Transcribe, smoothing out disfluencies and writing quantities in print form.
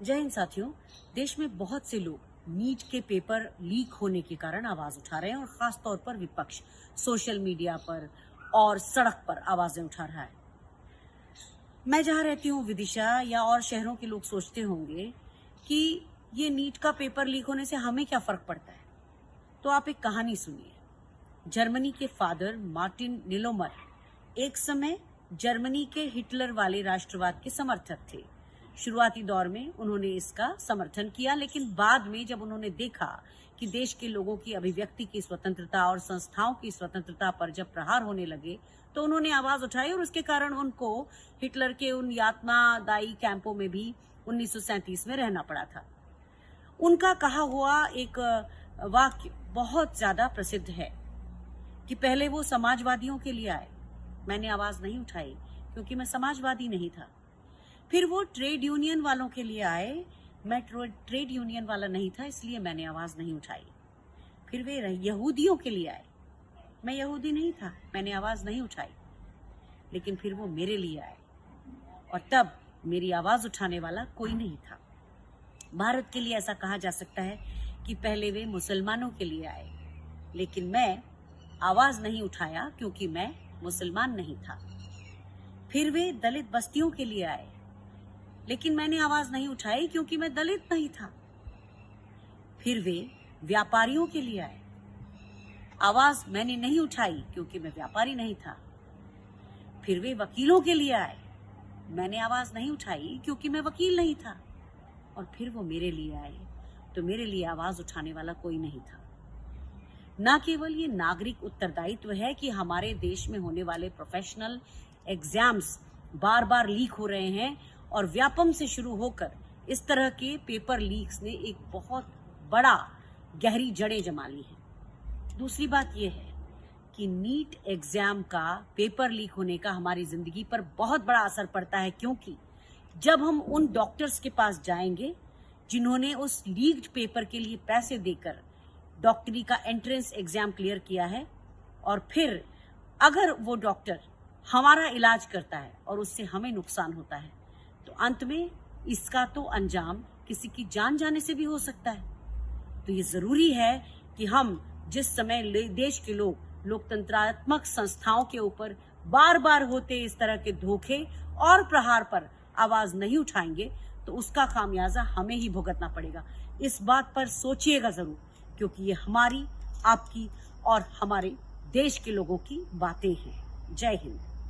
जय हिंद साथियों। देश में बहुत से लोग नीट के पेपर लीक होने के कारण आवाज उठा रहे हैं और खास तौर पर विपक्ष सोशल मीडिया पर और सड़क पर आवाजें उठा रहा है। मैं जहां रहती हूँ विदिशा या और शहरों के लोग सोचते होंगे कि ये नीट का पेपर लीक होने से हमें क्या फर्क पड़ता है। तो आप एक कहानी सुनिए। जर्मनी के फादर मार्टिन निलोमर एक समय जर्मनी के हिटलर वाले राष्ट्रवाद के समर्थक थे। शुरुआती दौर में उन्होंने इसका समर्थन किया, लेकिन बाद में जब उन्होंने देखा कि देश के लोगों की अभिव्यक्ति की स्वतंत्रता और संस्थाओं की स्वतंत्रता पर जब प्रहार होने लगे तो उन्होंने आवाज उठाई और उसके कारण उनको हिटलर के उन यातनादायी कैंपों में भी 1937 में रहना पड़ा था। उनका कहा हुआ एक वाक्य बहुत ज्यादा प्रसिद्ध है कि पहले वो समाजवादियों के लिए आए, मैंने आवाज नहीं उठाई क्योंकि मैं समाजवादी नहीं था। फिर वो ट्रेड यूनियन वालों के लिए आए, मैं ट्रेड यूनियन वाला नहीं था इसलिए मैंने आवाज नहीं उठाई। फिर वे यहूदियों के लिए आए, मैं यहूदी नहीं था, मैंने आवाज नहीं उठाई। लेकिन फिर वो मेरे लिए आए और तब मेरी आवाज उठाने वाला कोई नहीं था। भारत के लिए ऐसा कहा जा सकता है कि पहले वे मुसलमानों के लिए आए, लेकिन मैं आवाज नहीं उठाया क्योंकि मैं मुसलमान नहीं था। फिर वे दलित बस्तियों के लिए आए, लेकिन मैंने आवाज नहीं उठाई क्योंकि मैं दलित नहीं था। फिर वे व्यापारियों के लिए आए, आवाज मैंने नहीं उठाई क्योंकि मैं व्यापारी नहीं था। फिर वे वकीलों के लिए आए, मैंने आवाज नहीं उठाई क्योंकि मैं वकील नहीं था। और फिर वो मेरे लिए आए तो मेरे लिए आवाज उठाने वाला कोई नहीं था। न केवल ये नागरिक उत्तरदायित्व है कि हमारे देश में होने वाले प्रोफेशनल एग्जाम्स बार बार लीक हो रहे हैं और व्यापम से शुरू होकर इस तरह के पेपर लीक्स ने एक बहुत बड़ा गहरी जड़ें जमा ली हैं। दूसरी बात यह है कि नीट एग्जाम का पेपर लीक होने का हमारी जिंदगी पर बहुत बड़ा असर पड़ता है, क्योंकि जब हम उन डॉक्टर्स के पास जाएंगे जिन्होंने उस लीक्ड पेपर के लिए पैसे देकर डॉक्टरी का एंट्रेंस एग्जाम क्लियर किया है, और फिर अगर वो डॉक्टर हमारा इलाज करता है और उससे हमें नुकसान होता है तो अंत में इसका तो अंजाम किसी की जान जाने से भी हो सकता है। तो ये जरूरी है कि हम जिस समय देश के लोग लोकतंत्रात्मक संस्थाओं के ऊपर बार बार होते इस तरह के धोखे और प्रहार पर आवाज नहीं उठाएंगे तो उसका खामियाजा हमें ही भुगतना पड़ेगा। इस बात पर सोचिएगा जरूर, क्योंकि ये हमारी, आपकी और हमारे देश के लोगों की बातें हैं। जय हिंद।